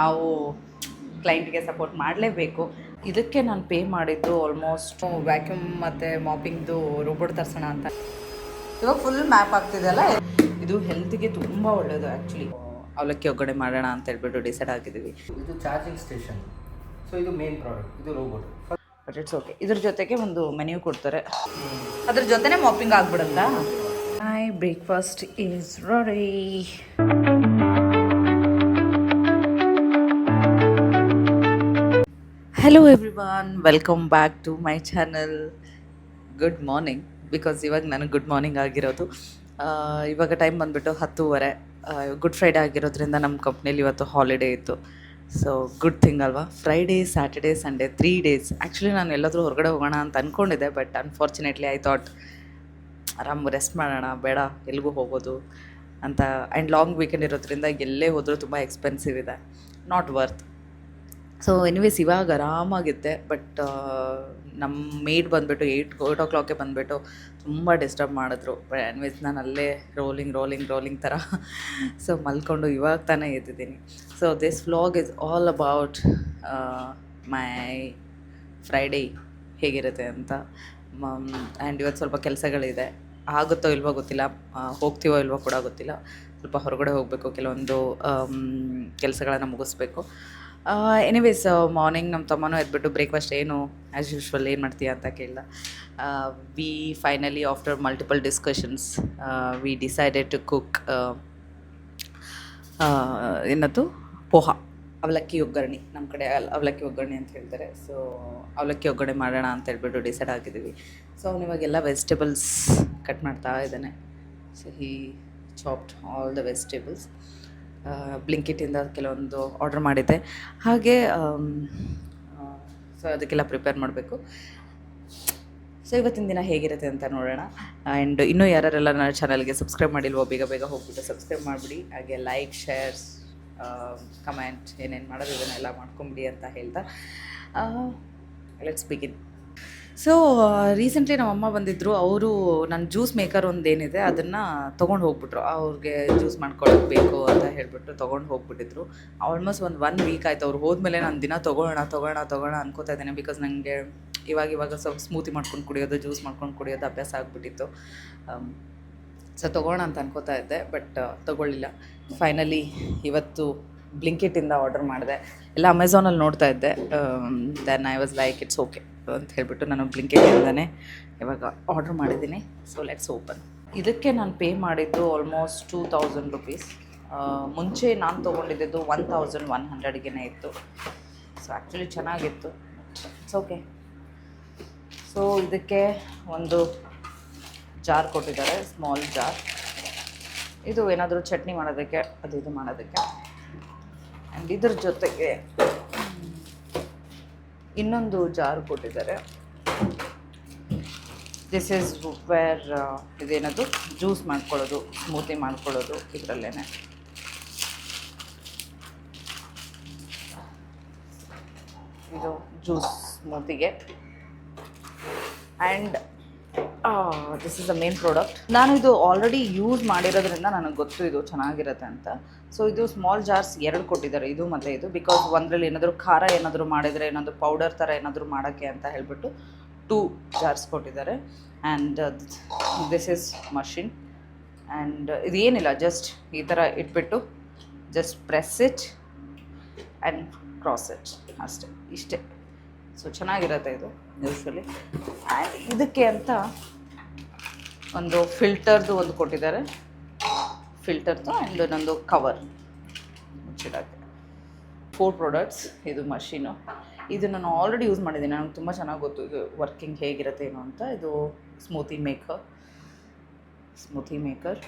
ನಾವು ಕ್ಲೈಂಟ್ಗೆ ಸಪೋರ್ಟ್ ಮಾಡಲೇಬೇಕು. ಇದಕ್ಕೆ ನಾನು ಪೇ ಮಾಡಿದ್ದು ಆಲ್ಮೋಸ್ಟ್ ವ್ಯಾಕ್ಯೂಮ್ ಮತ್ತು ಮಾಪಿಂಗ್ದು ರೋಬೋಟ್ ತರಿಸೋಣ ಅಂತ. ಇವಾಗ ಫುಲ್ ಮ್ಯಾಪ್ ಆಗ್ತಿದೆಯಲ್ಲ, ಇದು ಹೆಲ್ತ್ಗೆ ತುಂಬ ಒಳ್ಳೆಯದು ಆ್ಯಕ್ಚುಲಿ. ಅವಲಕ್ಕಿ ಒಗ್ಗರಣೆ ಮಾಡೋಣ ಅಂತ ಹೇಳ್ಬಿಟ್ಟು ಡಿಸೈಡ್ ಆಗಿದ್ದೀವಿ. ಇದು ಚಾರ್ಜಿಂಗ್ ಸ್ಟೇಷನ್, ಸೊ ಇದು ಮೇನ್ ಪ್ರಾಡಕ್ಟ್, ಇದು ರೋಬೋಟ್. But it's okay. ಇದ್ರ ಜೊತೆಗೆ ಒಂದು ಮೆನ್ಯೂ ಕೊಡ್ತಾರೆ, ಅದ್ರ ಜೊತೆನೇ ಮಾಪಿಂಗ್ ಆಗ್ಬಿಡುತ್ತಾ. My breakfast is ready. Hello everyone, welcome back to my channel. Good morning, because ಇವಾಗ ನನಗೆ ಗುಡ್ ಮಾರ್ನಿಂಗ್ ಆಗಿರೋದು. ಇವಾಗ ಟೈಮ್ ಬಂದುಬಿಟ್ಟು 10:30. ಗುಡ್ ಫ್ರೈಡೇ ಆಗಿರೋದ್ರಿಂದ ನಮ್ಮ ಕಂಪ್ನಿಯಲ್ಲಿ ಇವತ್ತು ಹಾಲಿಡೇ ಇತ್ತು. ಸೊ ಗುಡ್ ಥಿಂಗ್ ಅಲ್ವಾ. Friday, Saturday, Sunday 3 days. Actually ನಾನು ಎಲ್ಲಾದರೂ ಹೊರಗಡೆ ಹೋಗೋಣ ಅಂತ ಅಂದ್ಕೊಂಡಿದ್ದೆ, ಬಟ್ ಅನ್ಫಾರ್ಚುನೇಟ್ಲಿ ಐ ಥಾಟ್ ಆರಾಮ್ ರೆಸ್ಟ್ ಮಾಡೋಣ, ಬೇಡ ಎಲ್ಲಿಗೂ ಹೋಗೋದು ಅಂತ. ಆ್ಯಂಡ್ ಲಾಂಗ್ ವೀಕೆಂಡ್ ಇರೋದ್ರಿಂದ ಎಲ್ಲೇ ಹೋದರೂ ತುಂಬ ಎಕ್ಸ್ಪೆನ್ಸಿವ್ ಇದೆ, ನಾಟ್ ವರ್ತ್. ಸೊ ಎನಿವೇಸ್ ಇವಾಗ ಆರಾಮಾಗಿದ್ದೆ. ಬಟ್ ನಮ್ಮ ಮೇಡ್ ಬಂದುಬಿಟ್ಟು 8 o'clock ಬಂದುಬಿಟ್ಟು ತುಂಬ ಡಿಸ್ಟರ್ಬ್ ಮಾಡಿದ್ರು. ಎನಿವೇಸ್ ನಾನು ಅಲ್ಲೇ ರೋಲಿಂಗ್ ಥರ ಸೊ ಮಲ್ಕೊಂಡು ಇವಾಗ ತಾನೇ ಎದ್ದಿದ್ದೀನಿ. So this vlog is all about my Friday ಹೇಗಿರುತ್ತೆ ಅಂತ. ಆ್ಯಂಡ್ ಇವತ್ತು ಸ್ವಲ್ಪ ಕೆಲಸಗಳಿದೆ, ಆಗುತ್ತೋ ಇಲ್ವೋ ಗೊತ್ತಿಲ್ಲ, ಹೋಗ್ತೀವೋ ಇಲ್ವೋ ಕೂಡ ಗೊತ್ತಿಲ್ಲ. ಸ್ವಲ್ಪ ಹೊರಗಡೆ ಹೋಗಬೇಕು, ಕೆಲವೊಂದು ಕೆಲಸಗಳನ್ನು ಮುಗಿಸ್ಬೇಕು. ಎನಿವೇಸ್ ಮಾರ್ನಿಂಗ್ ನಮ್ಮ ತಮ್ಮನೂ ಎದ್ಬಿಟ್ಟು ಬ್ರೇಕ್ಫಾಸ್ಟ್ ಏನು ಆ್ಯಸ್ ಯೂಶ್ವಲ್ ಏನು ಮಾಡ್ತೀಯಾ ಅಂತ ಕೇಳಿದ. We finally after multiple discussions we decided to cook ಏನದು ಪೋಹಾ, ಅವಲಕ್ಕಿ ಒಗ್ಗರಣೆ. ನಮ್ಮ ಕಡೆ ಅವಲಕ್ಕಿ ಒಗ್ಗರಣೆ ಅಂತ ಹೇಳ್ತಾರೆ. ಸೊ ಅವಲಕ್ಕಿ ಒಗ್ಗರಣೆ ಮಾಡೋಣ ಅಂತ ಹೇಳ್ಬಿಟ್ಟು ಡಿಸೈಡ್ ಆಗಿದ್ದೀವಿ. ಸೊ ಅವನು ಇವಾಗೆಲ್ಲ ವೆಜಿಟೇಬಲ್ಸ್ ಕಟ್ ಮಾಡ್ತಾ ಇದ್ದಾನೆ. So he chopped all the vegetables. ಬ್ಲಿಂಕಿಟಿಂದ ಕೆಲವೊಂದು ಆರ್ಡ್ರ್ ಮಾಡಿದ್ದೆ, ಹಾಗೆ ಸೊ ಅದಕ್ಕೆಲ್ಲ ಪ್ರಿಪೇರ್ ಮಾಡಬೇಕು. ಸೊ ಇವತ್ತಿನ ದಿನ ಹೇಗಿರುತ್ತೆ ಅಂತ ನೋಡೋಣ. ಆ್ಯಂಡ್ ಇನ್ನೂ ಯಾರೆಲ್ಲ ನನ್ನ ಚಾನಲ್ಗೆ ಸಬ್ಸ್ಕ್ರೈಬ್ ಮಾಡಿಲ್ವೋ ಬೇಗ ಹೋಗ್ಬಿಟ್ಟು ಸಬ್ಸ್ಕ್ರೈಬ್ ಮಾಡಿಬಿಡಿ. ಹಾಗೆ ಲೈಕ್, ಶೇರ್ಸ್, ಕಮೆಂಟ್ ಏನೇನು ಮಾಡೋದು ಇದನ್ನೆಲ್ಲ ಮಾಡ್ಕೊಂಬಿಡಿ ಅಂತ ಹೇಳ್ತಾ ಲೆಟ್ಸ್ ಬಿಗಿನ್. ಸೊ ರೀಸೆಂಟ್ಲಿ ನಮ್ಮಮ್ಮ ಬಂದಿದ್ದರು. ಅವರು ನನ್ನ ಜ್ಯೂಸ್ ಮೇಕರ್ ಒಂದೇನಿದೆ ಅದನ್ನು ತೊಗೊಂಡು ಹೋಗ್ಬಿಟ್ರು. ಅವ್ರಿಗೆ ಜ್ಯೂಸ್ ಮಾಡ್ಕೊಳ್ಳೋಕೆ ಬೇಕು ಅಂತ ಹೇಳಿಬಿಟ್ಟು ತೊಗೊಂಡು ಹೋಗ್ಬಿಟ್ಟಿದ್ರು. ಆಲ್ಮೋಸ್ಟ್ ಒಂದು ವೀಕ್ ಆಯಿತು ಅವ್ರು ಹೋದ್ಮೇಲೆ ನಾನು ದಿನ ತೊಗೊಳ್ಳೋಣ ಅನ್ಕೋತಾ ಇದ್ದೇನೆ. ಬಿಕಾಸ್ ನನಗೆ ಇವಾಗ ಸ್ವಲ್ಪ ಸ್ಮೂತಿ ಮಾಡ್ಕೊಂಡು ಕುಡಿಯೋದು, ಜ್ಯೂಸ್ ಮಾಡ್ಕೊಂಡು ಕುಡಿಯೋದು ಅಭ್ಯಾಸ ಆಗಿಬಿಟ್ಟಿತ್ತು. ಸೊ ತೊಗೋಣ ಅಂತ ಅನ್ಕೋತಾ ಇದ್ದೆ, ಬಟ್ ತೊಗೊಳ್ಳಿಲ್ಲ. ಫೈನಲಿ ಇವತ್ತು ಬ್ಲಿಂಕಿಟಿಂದ ಆರ್ಡರ್ ಮಾಡಿದೆ. ಎಲ್ಲ ಅಮೆಝಾನಲ್ಲಿ ನೋಡ್ತಾ ಇದ್ದೆ. Then I was like it's okay ಅಂತ ಹೇಳ್ಬಿಟ್ಟು ನಾನು ಬ್ಲಿಂಕಿಟಿಂದನೇ ಇವಾಗ ಆರ್ಡ್ರ್ ಮಾಡಿದ್ದೀನಿ. So let's open. ಇದಕ್ಕೆ ನಾನು ಪೇ ಮಾಡಿದ್ದು ಆಲ್ಮೋಸ್ಟ್ 2000 rupees. ಮುಂಚೆ ನಾನು ತೊಗೊಂಡಿದ್ದು 1100ಗೆ ಇತ್ತು. ಸೊ ಆ್ಯಕ್ಚುಲಿ ಚೆನ್ನಾಗಿತ್ತು, ಇಟ್ಸ್ ಓಕೆ. ಸೊ ಇದಕ್ಕೆ ಒಂದು ಜಾರ್ ಕೊಟ್ಟಿದ್ದಾರೆ, ಸ್ಮಾಲ್ ಜಾರ್. ಇದು ಏನಾದರೂ ಚಟ್ನಿ ಮಾಡೋದಕ್ಕೆ, ಇದು ಮಾಡೋದಕ್ಕೆ. ಆ್ಯಂಡ್ ಇದ್ರ ಜೊತೆಗೆ ಇನ್ನೊಂದು ಜಾರ್ ಕೊಟ್ಟಿದ್ದಾರೆ. ದಿಸ್ ಈಸ್ ವೇರ್ ಇದೇನದು ಜ್ಯೂಸ್ ಮಾಡ್ಕೊಳ್ಳೋದು, ಸ್ಮೂತಿ ಮಾಡ್ಕೊಳ್ಳೋದು ಇದರಲ್ಲೇ. ಇದು ಜ್ಯೂಸ್ ಸ್ಮೂತಿಗೆ. And this is the main product. ನಾನು ಇದು ಆಲ್ರೆಡಿ ಯೂಸ್ ಮಾಡಿರೋದ್ರಿಂದ ನನಗೆ ಗೊತ್ತು ಇದು ಚೆನ್ನಾಗಿರುತ್ತೆ ಅಂತ. ಸೊ ಇದು ಸ್ಮಾಲ್ ಜಾರ್ಸ್ 2 ಕೊಟ್ಟಿದ್ದಾರೆ, ಇದು ಮತ್ತು ಇದು. ಬಿಕಾಸ್ ಒಂದರಲ್ಲಿ ಏನಾದರೂ ಖಾರ ಏನಾದರೂ ಮಾಡಿದರೆ, ಏನಾದರೂ ಪೌಡರ್ ಥರ ಏನಾದರೂ ಮಾಡೋಕ್ಕೆ ಅಂತ ಹೇಳ್ಬಿಟ್ಟು 2 ಜಾರ್ಸ್ ಕೊಟ್ಟಿದ್ದಾರೆ. And this is machine. And ಇದೇನಿಲ್ಲ, ಜಸ್ಟ್ ಈ ಥರ ಇಟ್ಬಿಟ್ಟು just press it and cross it, ಅಷ್ಟೇ, ಇಷ್ಟೇ. ಸೊ ಚೆನ್ನಾಗಿರುತ್ತೆ ಇದು ಯೂಶ್ವಲಿ. ಆ್ಯಂಡ್ ಇದಕ್ಕೆ ಅಂತ ಒಂದು ಫಿಲ್ಟರ್ದು ಒಂದು ಕೊಟ್ಟಿದ್ದಾರೆ, ಫಿಲ್ಟರ್ದು. ಆ್ಯಂಡ್ ಇನ್ನೊಂದು ಕವರ್ ಮುಚ್ಚಿಡೋಕ್ಕೆ. 4 ಪ್ರಾಡಕ್ಟ್ಸ್. ಇದು ಮಷೀನು. ಇದು ನಾನು ಆಲ್ರೆಡಿ ಯೂಸ್ ಮಾಡಿದ್ದೀನಿ, ನನಗೆ ತುಂಬ ಚೆನ್ನಾಗಿ ಗೊತ್ತು ಇದು ವರ್ಕಿಂಗ್ ಹೇಗಿರುತ್ತೆ ಏನು ಅಂತ. ಇದು ಸ್ಮೂತಿ ಮೇಕರ್.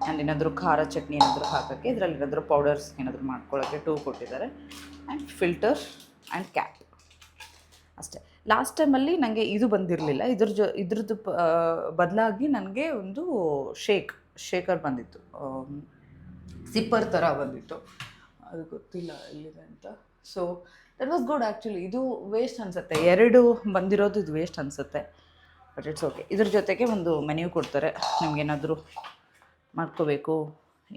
ಆ್ಯಂಡ್ ಏನಾದರೂ ಖಾರ ಚಟ್ನಿ ಏನಾದರೂ ಹಾಕೋಕ್ಕೆ, ಇದರಲ್ಲಿ ಏನಾದರೂ ಪೌಡರ್ಸ್ ಏನಾದರೂ ಮಾಡ್ಕೊಳ್ಳೋಕ್ಕೆ 2 ಕೊಟ್ಟಿದ್ದಾರೆ. ಆ್ಯಂಡ್ ಫಿಲ್ಟರ್ ಆ್ಯಂಡ್ ಕ್ಯಾಪ್, ಅಷ್ಟೇ. ಲಾಸ್ಟ್ ಟೈಮಲ್ಲಿ ನನಗೆ ಇದು ಬಂದಿರಲಿಲ್ಲ. ಇದ್ರದ್ದು ಬದಲಾಗಿ ನನಗೆ ಒಂದು ಶೇಕರ್ ಬಂದಿತ್ತು, ಸಿಪ್ಪರ್ ಥರ ಬಂದಿತ್ತು. ಅದು ಗೊತ್ತಿಲ್ಲ ಎಲ್ಲಿದೆ ಅಂತ. So that was good actually. ಇದು ವೇಸ್ಟ್ ಅನಿಸುತ್ತೆ, 2 ಬಂದಿರೋದು ಇದು ವೇಸ್ಟ್ ಅನಿಸುತ್ತೆ, ಬಟ್ ಇಟ್ಸ್ ಓಕೆ. ಇದ್ರ ಜೊತೆಗೆ ಒಂದು ಮೆನ್ಯೂ ಕೊಡ್ತಾರೆ, ನಿಮಗೇನಾದರೂ ಮಾಡ್ಕೋಬೇಕು,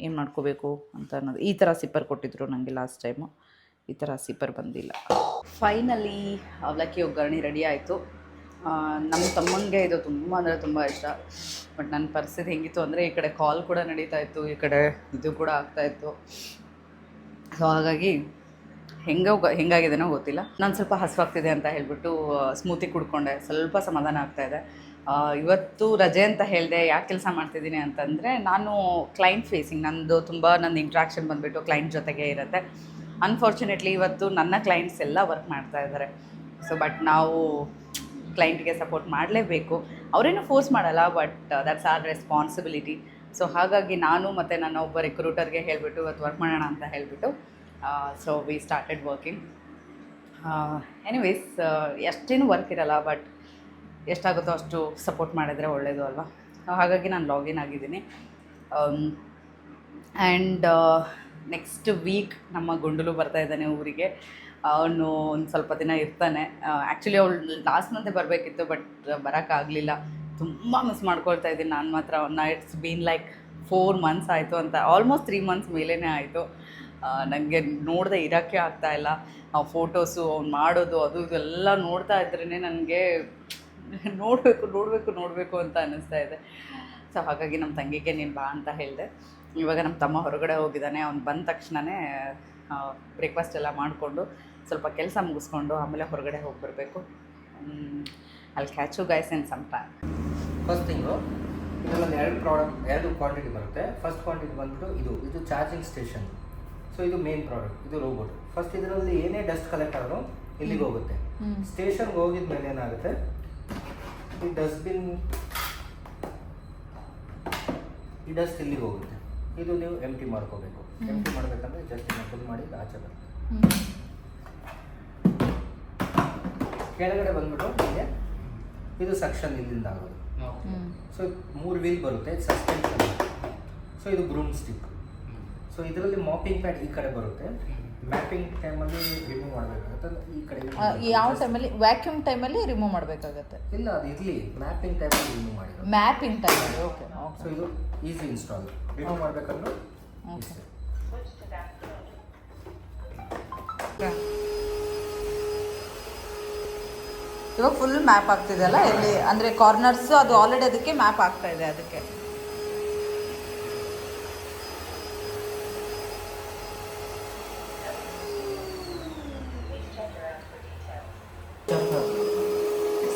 ಏನು ಮಾಡ್ಕೋಬೇಕು ಅಂತ ಅನ್ನೋದು. ಈ ಥರ ಸಿಪ್ಪರ್ ಕೊಟ್ಟಿದ್ದರು ನನಗೆ ಲಾಸ್ಟ್ ಟೈಮು. ಈ ಥರ ಸಿಪ್ಪರ್ ಬಂದಿಲ್ಲ. ಫೈನಲಿ ಅವಲಕ್ಕಿ ಒಗ್ಗರಣೆ ರೆಡಿ ಆಯಿತು. ನಮ್ಮ ತಮ್ಮಂಗೆ ಇದು ತುಂಬ ಅಂದರೆ ತುಂಬ ಇಷ್ಟ. ಬಟ್ ನನ್ನ ಪರಿಸ್ಥಿತಿ ಹೆಂಗಿತ್ತು ಅಂದರೆ ಈ ಕಡೆ ಕಾಲ್ ಕೂಡ ನಡೀತಾ ಇತ್ತು, ಈ ಕಡೆ ಇದು ಕೂಡ ಆಗ್ತಾಯಿತ್ತು. ಸೊ ಹಾಗಾಗಿ ಹೆಂಗಾಗಿದೆನೋ ಗೊತ್ತಿಲ್ಲ. ನಾನು ಸ್ವಲ್ಪ ಹಸುವಾಗ್ತಿದೆ ಅಂತ ಹೇಳಿಬಿಟ್ಟು ಸ್ಮೂತಿ ಕುಡ್ಕೊಂಡೆ, ಸ್ವಲ್ಪ ಸಮಾಧಾನ ಆಗ್ತಾಯಿದೆ. ಇವತ್ತು ರಜೆ ಅಂತ ಹೇಳಿದೆ. ಯಾಕೆ ಕೆಲಸ ಮಾಡ್ತಿದ್ದೀನಿ ಅಂತಂದರೆ, ನಾನು ಕ್ಲೈಂಟ್ ಫೇಸಿಂಗ್, ನನ್ನ ಇಂಟ್ರಾಕ್ಷನ್ ಬಂದುಬಿಟ್ಟು ಕ್ಲೈಂಟ್ ಜೊತೆಗೆ ಇರುತ್ತೆ. ಅನ್ಫಾರ್ಚುನೇಟ್ಲಿ ಇವತ್ತು ನನ್ನ ಕ್ಲೈಂಟ್ಸ್ ಎಲ್ಲ ವರ್ಕ್ ಮಾಡ್ತಾ ಇದ್ದಾರೆ. ಸೊ ಬಟ್ ನಾವು ಕ್ಲೈಂಟ್ಗೆ ಸಪೋರ್ಟ್ ಮಾಡಲೇಬೇಕು. ಅವರೇನು ಫೋರ್ಸ್ ಮಾಡಲ್ಲ, but that's our responsibility. So ಹಾಗಾಗಿ ನಾನು ಮತ್ತು ನನ್ನ ಒಬ್ಬ ರಿಕ್ರೂಟರ್ಗೆ ಹೇಳಿಬಿಟ್ಟು ಇವತ್ತು ವರ್ಕ್ ಮಾಡೋಣ ಅಂತ ಹೇಳಿಬಿಟ್ಟು so we started working. Anyways ಎಷ್ಟೇನು ವರ್ಕ್ ಇರಲ್ಲ, ಬಟ್ ಎಷ್ಟಾಗುತ್ತೋ ಅಷ್ಟು ಸಪೋರ್ಟ್ ಮಾಡಿದರೆ ಒಳ್ಳೆಯದು ಅಲ್ವಾ. ಹಾಗಾಗಿ ನಾನು ಲಾಗಿನ್ ಆಗಿದ್ದೀನಿ. ಆ್ಯಂಡ್ ನೆಕ್ಸ್ಟ್ ವೀಕ್ ನಮ್ಮ ಗುಂಡಲು ಬರ್ತಾ ಇದ್ದಾನೆ ಊರಿಗೆ. ಅವನು ಒಂದು ಸ್ವಲ್ಪ ದಿನ ಇರ್ತಾನೆ. ಆ್ಯಕ್ಚುಲಿ ಅವಳು ಲಾಸ್ಟ್ ಮಂತೆ ಬರಬೇಕಿತ್ತು, ಬಟ್ ಬರೋಕ್ಕಾಗಲಿಲ್ಲ. ತುಂಬ ಮಿಸ್ ಮಾಡ್ಕೊಳ್ತಾ ಇದ್ದೀನಿ ನಾನು ಮಾತ್ರ. ಇಟ್ಸ್ ಬೀನ್ ಲೈಕ್ 4 months ಆಯಿತು ಅಂತ, ಆಲ್ಮೋಸ್ಟ್ 3 months ಮೇಲೇ ಆಯಿತು. ನನಗೆ ನೋಡದೆ ಇರೋಕ್ಕೆ ಆಗ್ತಾಯಿಲ್ಲ. ಆ ಫೋಟೋಸು ಅವ್ನು ಮಾಡೋದು ಅದು ಇದೆಲ್ಲ ನೋಡ್ತಾ ಇದ್ರೇ ನನಗೆ ನೋಡಬೇಕು ಅಂತ ಅನ್ನಿಸ್ತಾ ಇದೆ. ಸೊ ಹಾಗಾಗಿ ನಮ್ಮ ತಂಗಿಗೆ ನೀನು ಬಾ ಅಂತ ಹೇಳಿದೆ. ಇವಾಗ ನಮ್ಮ ತಮ್ಮ ಹೊರಗಡೆ ಹೋಗಿದ್ದಾನೆ. ಅವ್ನು ಬಂದ ತಕ್ಷಣವೇ ಬ್ರೇಕ್ಫಾಸ್ಟ್ ಎಲ್ಲ ಮಾಡಿಕೊಂಡು ಸ್ವಲ್ಪ ಕೆಲಸ ಮುಗಿಸ್ಕೊಂಡು ಆಮೇಲೆ ಹೊರಗಡೆ ಹೋಗಿ ಬರಬೇಕು. ಅಲ್ಲಿ catch guys in some time. First thing, ಇದರಲ್ಲಿ 2 ಕ್ವಾಂಟಿಟಿ ಬರುತ್ತೆ. ಫಸ್ಟ್ ಕ್ವಾಂಟಿಟಿ ಬಂದ್ಬಿಟ್ಟು ಇದು ಚಾರ್ಜಿಂಗ್ ಸ್ಟೇಷನ್. ಸೊ ಇದು ಮೇನ್ ಪ್ರಾಡಕ್ಟ್, ಇದು ರೋಬೋಟ್. ಫಸ್ಟ್ ಇದರಲ್ಲಿ ಏನೇ ಡಸ್ಟ್ ಕಲೆಕ್ಟ್ ಆದರೂ ಇಲ್ಲಿಗೆ ಹೋಗುತ್ತೆ. ಸ್ಟೇಷನ್ಗೆ ಹೋಗಿದ ಮೇಲೆ ಏನಾಗುತ್ತೆ, ಈ ಡಸ್ಟ್ ಇಲ್ಲಿಗೆ ಹೋಗುತ್ತೆ. ಇದು ನೀವು ಎಂಟಿ ಮಾಡ್ಕೋಬೇಕು. ಎಂಟಿ ಮಾಡಬೇಕಂದ್ರೆ ಜಸ್ಟ್ ಫುಲ್ ಮಾಡಿ ಆಚೆ ಬರುತ್ತೆ. ಕೆಳಗಡೆ ಬಂದ್ಬಿಟ್ಟು ಹೀಗೆ ಇದು ಸಕ್ಷನ್ ಇಲ್ಲಿಂದ ಆಗೋದು. ಸೊ 3 ವೀಲ್ ಬರುತ್ತೆ, ಸಸ್ಪೆನ್ಷನ್. ಸೊ ಇದು ಬ್ರೂಮ್ ಸ್ಟಿಕ್. ಸೊ ಇದರಲ್ಲಿ ಮಾಪಿಂಗ್ ಪ್ಯಾಡ್ ಈ ಕಡೆ ಬರುತ್ತೆ. ಮ್ಯಾಪಿಂಗ್ ಟೈಮಲ್ಲಿ ರಿಮೂವ್ ಮಾಡಬೇಕಾಗುತ್ತೆ. ಈ ಕಡೆ ಯಾವ ಟೈಮಲ್ಲಿ? ವ್ಯಾಕ್ಯೂಮ್ ಟೈಮಲ್ಲಿ ರಿಮೂವ್ ಮಾಡಬೇಕಾಗತ್ತೆ? ಇಲ್ಲ, ಅದು ಇರಲಿ. ಮ್ಯಾಪಿಂಗ್ ಟೈಮಲ್ಲಿ ರಿಮೂವ್ ಮಾಡಿರೋದು. ಮ್ಯಾಪಿಂಗ್ ಟೈಮಲ್ಲಿ. ಓಕೆ. ಸೊ ಇದು ಈಸಿ ಇನ್ಸ್ಟಾಲ್. ರಿಮೂವ್ ಮಾಡಬೇಕಂದ್ರೆ ಇವಾಗ ಫುಲ್ ಮ್ಯಾಪ್ ಆಗ್ತಿದೆಯಲ್ಲ ಇಲ್ಲಿ, ಅಂದರೆ ಕಾರ್ನರ್ಸ್ ಅದು ಆಲ್ರೆಡಿ ಅದಕ್ಕೆ ಮ್ಯಾಪ್ ಆಗ್ತಾ ಇದೆ. ಅದಕ್ಕೆ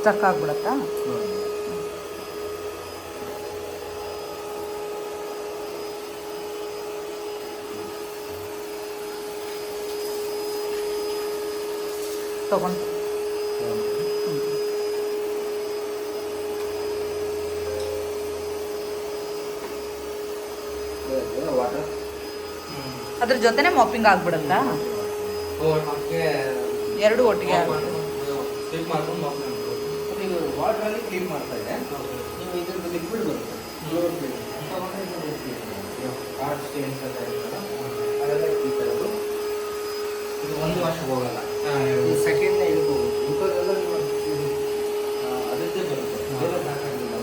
ಸ್ಟಕ್ ಆಗ್ಬಿಡತ್ತಾ? ತಗೊಂಡು ವಾಟರ್ ಅದ್ರ ಜೊತೆನೆ ಮಾಪಿಂಗ್ ಆಗ್ಬಿಡುತ್ತಾ? ಎರಡು ಒಟ್ಟಿಗೆ ನೀವು ವಾಟ್ರಲ್ಲಿ ಕ್ಲೀನ್ ಮಾಡ್ತಾ ಇದೆ. ನೀವು ಇದ್ರದ್ದು ಲಿಕ್ವಿಡ್ ಬರುತ್ತೆ, ಫ್ಲೋರ್ ಕ್ಲೀನ್ ಹಾರ್ಡ್ ಸ್ಟೇನ್ಸ್ ಎಲ್ಲ ಇರ್ತಲ್ಲ, ಅದೆಲ್ಲ ಈ ಥರದ್ದು. ಇದು 1 ವರ್ಷ ಹೋಗಲ್ಲ. ಇದು ಸೆಕೆಂಡ್ನೇ ಇದಕ್ಕೆ ಹೋಗುತ್ತೆ. ಬಿಕಾಸ್ ಎಲ್ಲ ನೀವು ಅದಕ್ಕೆ ಬರುತ್ತೆ. ಬೇರೆ ಹಾಕೋದಿಲ್ಲ,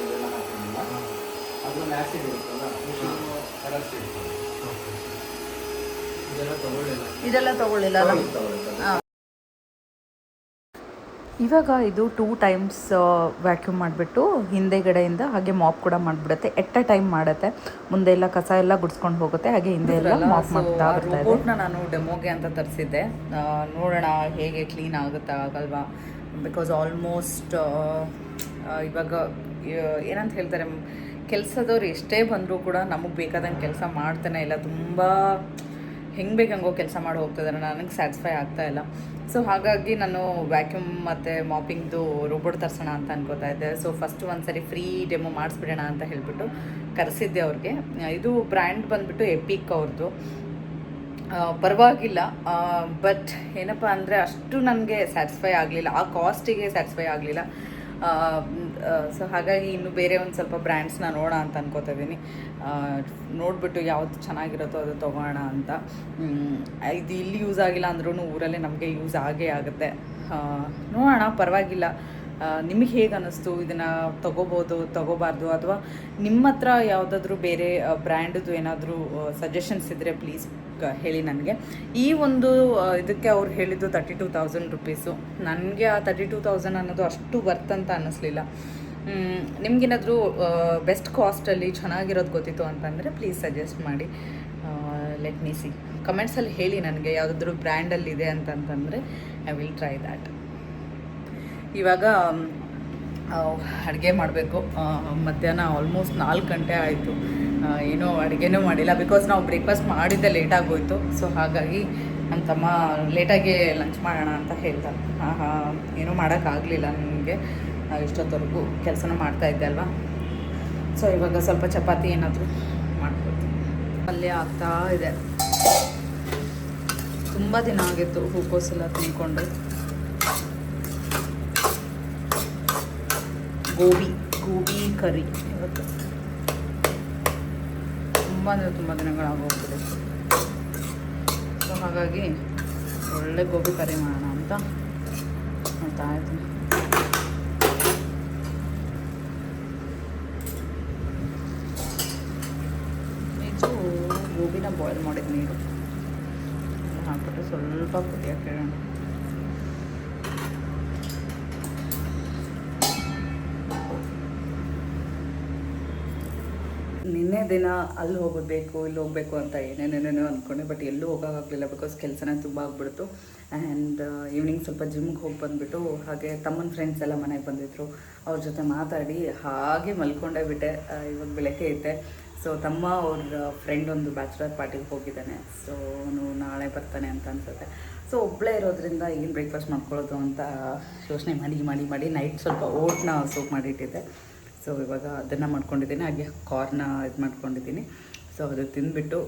ಇದೆಲ್ಲ ಹಾಕೋದಿಲ್ಲ. ಅದ್ರಲ್ಲಿ ಆ್ಯಸಿಡ್ ಇರುತ್ತಲ್ಲ, ಕರಸ್ಟ್ ಇರ್ತದೆ. ಇದೆಲ್ಲ ತಗೊಳ್ಳಿಲ್ಲ. ಇವಾಗ ಇದು 2 times ವ್ಯಾಕ್ಯೂಮ್ ಮಾಡಿಬಿಟ್ಟು ಹಿಂದೆಗಡೆಯಿಂದ ಹಾಗೆ ಮಾಪ್ ಕೂಡ ಮಾಡಿಬಿಡುತ್ತೆ. ಎಟ್ ಅ ಟೈಮ್ ಮಾಡುತ್ತೆ. ಮುಂದೆ ಎಲ್ಲ ಕಸ ಎಲ್ಲ ಗುಡಿಸ್ಕೊಂಡು ಹೋಗುತ್ತೆ, ಹಾಗೆ ಹಿಂದೆ ಎಲ್ಲ ಮಾಪ್ ಮಾಡ್ತಾ ಬರ್ತಾ ಇದೆ. ರೋಬೋಟ್ನ ನಾನು ಡೆಮೋಗೆ ಅಂತ ತರಿಸಿದ್ದೆ. ನೋಡೋಣ ಹೇಗೆ ಕ್ಲೀನ್ ಆಗುತ್ತಾ ಆಗಲ್ವಾ. ಬಿಕಾಸ್ ಆಲ್ಮೋಸ್ಟ್ ಇವಾಗ ಏನಂತ ಹೇಳ್ತಾರೆ, ಕೆಲಸದವ್ರು ಎಷ್ಟೇ ಬಂದರೂ ಕೂಡ ನಮಗೆ ಬೇಕಾದಂಗೆ ಕೆಲಸ ಮಾಡ್ತಾನೆ ಇಲ್ಲ. ತುಂಬ ಹೆಂಗೆ ಬೇಕಂಗೋ ಕೆಲಸ ಮಾಡಿ ಹೋಗ್ತಿದ್ದಾರೆ. ನನಗೆ ಸ್ಯಾಟಿಸ್ಫೈ ಆಗ್ತಾ ಇಲ್ಲ. ಸೊ ಹಾಗಾಗಿ ನಾನು ವ್ಯಾಕ್ಯೂಮ್ ಮತ್ತು ಮಾಪಿಂಗ್ದು ರೋಬೋಟ್ ತರಿಸೋಣ ಅಂತ ಅನ್ಕೋತಾ ಇದ್ದೆ. ಸೊ ಫಸ್ಟ್ ಒಂದು ಸರಿ ಫ್ರೀ ಡೆಮೋ ಮಾಡಿಸ್ಬಿಡೋಣ ಅಂತ ಹೇಳಿಬಿಟ್ಟು ಕರೆಸಿದ್ದೆ ಅವ್ರಿಗೆ. ಇದು ಬ್ರ್ಯಾಂಡ್ ಬಂದುಬಿಟ್ಟು ಎಪಿಕ್ ಅವ್ರದ್ದು. ಪರವಾಗಿಲ್ಲ, ಬಟ್ ಏನಪ್ಪ ಅಂದರೆ ಅಷ್ಟು ನನಗೆ ಸ್ಯಾಟಿಸ್ಫೈ ಆಗಲಿಲ್ಲ, ಆ ಕಾಸ್ಟಿಗೆ ಸ್ಯಾಟಿಸ್ಫೈ ಆಗಲಿಲ್ಲ. ಸೊ ಹಾಗಾಗಿ ಇನ್ನು ಬೇರೆ ಒಂದು ಸ್ವಲ್ಪ ಬ್ರ್ಯಾಂಡ್ಸ್ನ ನೋಡೋಣ ಅಂತ ಅನ್ಕೋತಾ ಇದ್ದೀನಿ. ನೋಡಿಬಿಟ್ಟು ಯಾವುದು ಚೆನ್ನಾಗಿರುತ್ತೋ ಅದು ತೊಗೋಣ ಅಂತ. ಇದು ಇಲ್ಲಿ ಯೂಸ್ ಆಗಿಲ್ಲ ಅಂದ್ರೂ ಊರಲ್ಲೇ ನಮಗೆ ಯೂಸ್ ಆಗೇ ಆಗುತ್ತೆ. ನೋಡೋಣ, ಪರವಾಗಿಲ್ಲ. ನಿಮಗೆ ಹೇಗೆ ಅನ್ನಿಸ್ತು, ಇದನ್ನು ತೊಗೋಬಾರ್ದು, ಅಥವಾ ನಿಮ್ಮ ಹತ್ರ ಯಾವುದಾದ್ರೂ ಬೇರೆ ಬ್ರ್ಯಾಂಡದು ಏನಾದರೂ ಸಜೆಷನ್ಸ್ ಇದ್ದರೆ ಪ್ಲೀಸ್ ಹೇಳಿ ನನಗೆ. ಈ ಒಂದು ಇದಕ್ಕೆ ಅವ್ರು ಹೇಳಿದ್ದು 32,000 ರುಪೀಸು. ನನಗೆ ಆ 32,000 ಅನ್ನೋದು ಅಷ್ಟು ವರ್ತ್ ಅಂತ ಅನ್ನಿಸ್ಲಿಲ್ಲ. ನಿಮಗೇನಾದರೂ ಬೆಸ್ಟ್ ಕಾಸ್ಟಲ್ಲಿ ಚೆನ್ನಾಗಿರೋದು ಗೊತ್ತಿತ್ತು ಅಂತಂದರೆ ಪ್ಲೀಸ್ ಸಜೆಸ್ಟ್ ಮಾಡಿ. ಲೆಟ್ ಮೀ ಸಿ, ಕಮೆಂಟ್ಸಲ್ಲಿ ಹೇಳಿ ನನಗೆ ಯಾವುದಾದ್ರೂ ಬ್ರ್ಯಾಂಡಲ್ಲಿದೆ ಅಂತಂತಂದರೆ ಐ ವಿಲ್ ಟ್ರೈ ದ್ಯಾಟ್. ಇವಾಗ ಅಡುಗೆ ಮಾಡಬೇಕು. ಮಧ್ಯಾಹ್ನ ಆಲ್ಮೋಸ್ಟ್ 4 ಗಂಟೆ ಆಯಿತು, ಏನೋ ಅಡುಗೆನೂ ಮಾಡಿಲ್ಲ. ಬಿಕಾಸ್ ನಾವು ಬ್ರೇಕ್ಫಾಸ್ಟ್ ಮಾಡಿದ್ದೆ ಲೇಟಾಗೋಯಿತು. ಸೊ ಹಾಗಾಗಿ ನನ್ನ ತಮ್ಮ ಲೇಟಾಗಿ ಲಂಚ್ ಮಾಡೋಣ ಅಂತ ಹೇಳ್ತಾರೆ. ಏನೂ ಮಾಡೋಕ್ಕಾಗಲಿಲ್ಲ ನನಗೆ, ಇಷ್ಟೊತ್ತವರೆಗೂ ಕೆಲಸನ ಮಾಡ್ತಾಯಿದ್ದೆ ಅಲ್ವಾ. ಸೊ ಇವಾಗ ಸ್ವಲ್ಪ ಚಪಾತಿ ಏನಾದರೂ ಮಾಡ್ಕೊಡ್ತೀನಿ. ಪಲ್ಯ ಆಗ್ತಾ ಇದೆ. ತುಂಬ ದಿನ ಆಗಿತ್ತು ಹೂಕೋಸೆಲ್ಲ ತಿನ್ಕೊಂಡು. ಗೋಬಿ ಕರಿ ಇವತ್ತು ತುಂಬ ದಿನಗಳಾಗೋಗ್ತದೆ. ಸೊ ಹಾಗಾಗಿ ಒಳ್ಳೆ ಗೋಬಿ ಕರಿ ಮಾಡೋಣ ಅಂತ ನೋಡ್ತಾ ಇದ್ದೀನಿ. ಇದು ಗೋಬಿನ ಬಾಯ್ಲ್ ಮಾಡಿದ ನೀರು ಹಾಕ್ಬಿಟ್ಟು ಸ್ವಲ್ಪ ಕುದಿಯೋಕೆ ಇಡೋಣ. ನಿನ್ನೆ ದಿನ ಅಲ್ಲಿ ಹೋಗಬೇಕು ಇಲ್ಲಿ ಹೋಗಬೇಕು ಅಂತ ಏನೇನೇನೇನೋ ಅಂದ್ಕೊಂಡೆ, ಬಟ್ ಎಲ್ಲೂ ಹೋಗೋಕ್ಕಾಗಲಿಲ್ಲ. ಬಿಕಾಸ್ ಕೆಲಸನೇ ತುಂಬ ಆಗ್ಬಿಡ್ತು. ಆ್ಯಂಡ್ ಈವ್ನಿಂಗ್ ಸ್ವಲ್ಪ ಜಿಮ್ಗೆ ಹೋಗಿ ಬಂದುಬಿಟ್ಟು, ಹಾಗೆ ತಮ್ಮನ ಫ್ರೆಂಡ್ಸ್ ಎಲ್ಲ ಮನೆಗೆ ಬಂದಿದ್ದರು. ಅವ್ರ ಜೊತೆ ಮಾತಾಡಿ ಹಾಗೆ ಮಲ್ಕೊಂಡೇ ಬಿಟ್ಟೆ. ಇವಾಗ ಬೆಳಗ್ಗೆ ಐತೆ. ಸೊ ತಮ್ಮ ಅವ್ರ ಫ್ರೆಂಡ್ ಒಂದು ಬ್ಯಾಚುಲರ್ ಪಾರ್ಟಿಗೆ ಹೋಗಿದ್ದಾನೆ. ಸೊ ಅವನು ನಾಳೆ ಬರ್ತಾನೆ ಅಂತ ಅನ್ಸುತ್ತೆ. ಸೊ ಒಬ್ಬಳೇ ಇರೋದ್ರಿಂದ ಏನು ಬ್ರೇಕ್ಫಾಸ್ಟ್ ಮಾಡ್ಕೊಳ್ಳೋದು ಅಂತ ಯೋಚನೆ ಮಾಡಿ ನೈಟ್ ಸ್ವಲ್ಪ ಓಟ್ನ ಸೂಪ್ ಮಾಡಿಟ್ಟಿದ್ದೆ. ಸೊ ಇವಾಗ ಅದನ್ನು ಮಾಡ್ಕೊಂಡಿದ್ದೀನಿ. ಹಾಗೆ ಕಾರ್ನ ಇದು ಮಾಡ್ಕೊಂಡಿದ್ದೀನಿ. ಸೊ ಅದು ತಿಂದುಬಿಟ್ಟು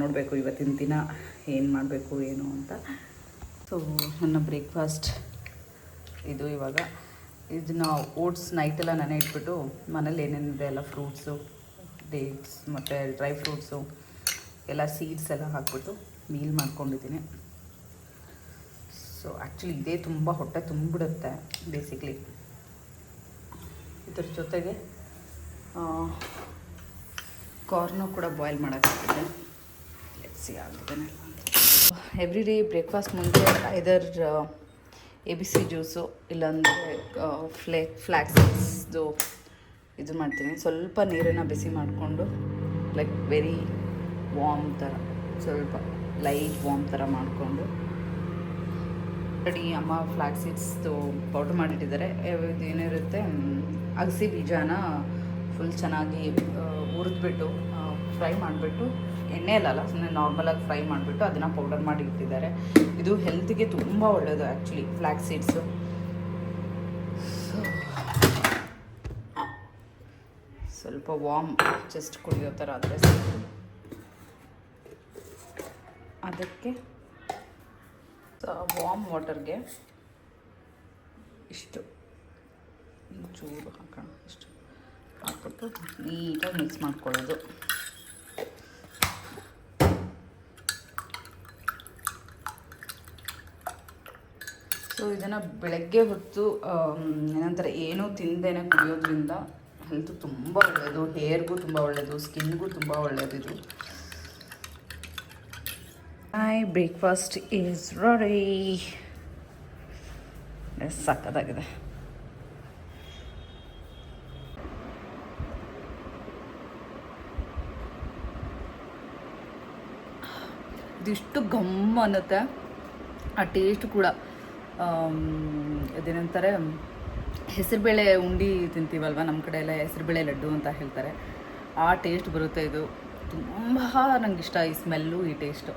ನೋಡಬೇಕು ಇವತ್ತಿನ ದಿನ ಏನು ಮಾಡಬೇಕು ಏನು ಅಂತ. ಸೊ ನನ್ನ ಬ್ರೇಕ್ಫಾಸ್ಟ್ ಇದು. ಇವಾಗ ಇದನ್ನು ಓಟ್ಸ್ ನೈಟೆಲ್ಲ ನೆನೆ ಇಟ್ಬಿಟ್ಟು ಮನೇಲಿ ಏನೇನಿದೆ ಎಲ್ಲ ಫ್ರೂಟ್ಸು, ಡೇಟ್ಸ್ ಮತ್ತು ಡ್ರೈ ಫ್ರೂಟ್ಸು ಎಲ್ಲ ಸೀಡ್ಸ್ ಎಲ್ಲ ಹಾಕ್ಬಿಟ್ಟು ಮೀಲ್ ಮಾಡ್ಕೊಂಡಿದ್ದೀನಿ. ಸೊ ಆ್ಯಕ್ಚುಲಿ ಇದೇ ತುಂಬ ಹೊಟ್ಟೆ ತುಂಬಿಡುತ್ತೆ ಬೇಸಿಕ್ಲಿ. ಇದ್ರ ಜೊತೆಗೆ ಕಾರ್ನು ಕೂಡ ಬಾಯ್ಲ್ ಮಾಡೋಕ್ಕಾಗಿದೆ. ಲೆಟ್ಸಿ ಆಗಿದ್ದೇನೆ. ಎವ್ರಿ ಡೇ ಬ್ರೇಕ್ಫಾಸ್ಟ್ ಮುಂದೆ ಐದರ್ ABC ಜ್ಯೂಸು ಇಲ್ಲಾಂದರೆ ಫ್ಲ್ಯಾಕ್ಸೀಡ್ಸ್ದು ಇದು ಮಾಡ್ತೀನಿ. ಸ್ವಲ್ಪ ನೀರನ್ನು ಬಿಸಿ ಮಾಡಿಕೊಂಡು ಲೈಕ್ ವೆರಿ ವಾರ್ಮ್ ಥರ, ಸ್ವಲ್ಪ ಲೈಟ್ ವಾರ್ಮ್ ಥರ ಮಾಡಿಕೊಂಡು ಅಮ್ಮ ಫ್ಲ್ಯಾಕ್ಸ್ ಸೀಡ್ಸ್ದು ಪೌಡ್ರ್ ಮಾಡಿಟ್ಟಿದ್ದಾರೆ. ಇದು ಏನಿರುತ್ತೆ, ಅಗಸೆ ಬೀಜನ ಫುಲ್ ಚೆನ್ನಾಗಿ ಹುರಿದ್ಬಿಟ್ಟು ಫ್ರೈ ಮಾಡಿಬಿಟ್ಟು, ಎಣ್ಣೆಯಲ್ಲ ಸುಮ್ಮನೆ ನಾರ್ಮಲಾಗಿ ಫ್ರೈ ಮಾಡಿಬಿಟ್ಟು ಅದನ್ನು ಪೌಡರ್ ಮಾಡಿ ಇಟ್ಟಿದ್ದಾರೆ. ಇದು ಹೆಲ್ತ್ಗೆ ತುಂಬ ಒಳ್ಳೆಯದು ಆ್ಯಕ್ಚುಲಿ ಫ್ಲ್ಯಾಕ್ಸ್ ಸೀಡ್ಸು. ಸ್ವಲ್ಪ ವಾರ್ಮ್ ಜಸ್ಟ್ ಕುಡಿಯೋ ಥರ ಆದರೆ ಅದಕ್ಕೆ ವಾರ್ಮ್ ವಾಟರ್ಗೆ ಇಷ್ಟು ಚೂರು ಹಾಕೋಣ. ಇಷ್ಟು ಹಾಕ್ಬಿಟ್ಟು ನೀಟಾಗಿ ಮಿಕ್ಸ್ ಮಾಡ್ಕೊಳ್ಳೋದು. ಸೊ ಇದನ್ನು ಬೆಳಗ್ಗೆ ಹೊತ್ತು ಏನಂತಾರೆ ಏನೂ ತಿಂದೇನೆ ಕುಡಿಯೋದ್ರಿಂದ ಹೆಲ್ತ್ ತುಂಬ ಒಳ್ಳೆಯದು, ಹೇರ್ಗೂ ತುಂಬ ಒಳ್ಳೆಯದು, ಸ್ಕಿನ್ಗೂ ತುಂಬ ಒಳ್ಳೆಯದು ಇದು. My breakfast is ready. ಸಕ್ಕತ್ತಾಗಿದೆ. ಇದಿಷ್ಟು ಗಮ್ ಅನ್ನುತ್ತೆ. ಆ ಟೇಸ್ಟ್ ಕೂಡ ಅದೇನಂತಾರೆ, ಹೆಸರುಬೇಳೆ ಉಂಡಿ ತಿಂತೀವಲ್ವ, ನಮ್ಮ ಕಡೆ ಎಲ್ಲ ಹೆಸರುಬೇಳೆ ಲಡ್ಡು ಅಂತ ಹೇಳ್ತಾರೆ. ಆ ಟೇಸ್ಟ್ ಬರುತ್ತೆ. ಇದು ತುಂಬ ನಂಗೆ ಇಷ್ಟ, ಈ ಸ್ಮೆಲ್ಲು, ಈ ಟೇಸ್ಟು.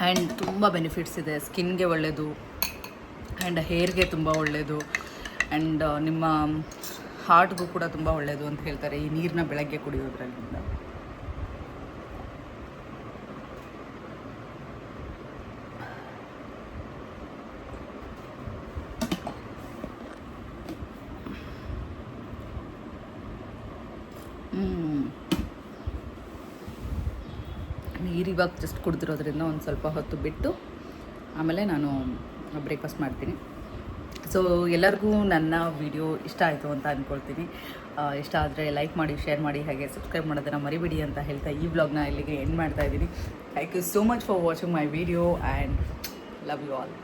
ಆ್ಯಂಡ್ ತುಂಬ ಬೆನಿಫಿಟ್ಸ್ ಇದೆ. ಸ್ಕಿನ್ಗೆ ಒಳ್ಳೆಯದು, ಆ್ಯಂಡ್ ಹೇರ್ಗೆ ತುಂಬ ಒಳ್ಳೆಯದು, ಆ್ಯಂಡ್ ನಿಮ್ಮ ಹಾರ್ಟ್ಗೂ ಕೂಡ ತುಂಬ ಒಳ್ಳೆಯದು ಅಂತ ಹೇಳ್ತಾರೆ ಈ ನೀರನ್ನ ಬೆಳಗ್ಗೆ ಕುಡಿಯೋದ್ರಿಂದ. ನೀರು ಇವಾಗ ಜಸ್ಟ್ ಕುಡಿದಿರೋದ್ರಿಂದ ಒಂದು ಸ್ವಲ್ಪ ಹೊತ್ತು ಬಿಟ್ಟು ಆಮೇಲೆ ನಾನು ಬ್ರೇಕ್ಫಾಸ್ಟ್ ಮಾಡ್ತೀನಿ. ಸೊ ಎಲ್ಲರಿಗೂ ನನ್ನ ವಿಡಿಯೋ ಇಷ್ಟ ಆಯಿತು ಅಂತ ಅಂದ್ಕೊಳ್ತೀನಿ. ಇಷ್ಟ ಆದರೆ ಲೈಕ್ ಮಾಡಿ, ಶೇರ್ ಮಾಡಿ, ಹಾಗೆ ಸಬ್ಸ್ಕ್ರೈಬ್ ಮಾಡೋದನ್ನು ಮರಿಬೇಡಿ ಅಂತ ಹೇಳ್ತಾ ಈ ವ್ಲಾಗ್ನ ಇಲ್ಲಿಗೆ ಎಂಡ್ ಮಾಡ್ತಾ ಇದ್ದೀನಿ. Thank you so much for watching my video and love you all.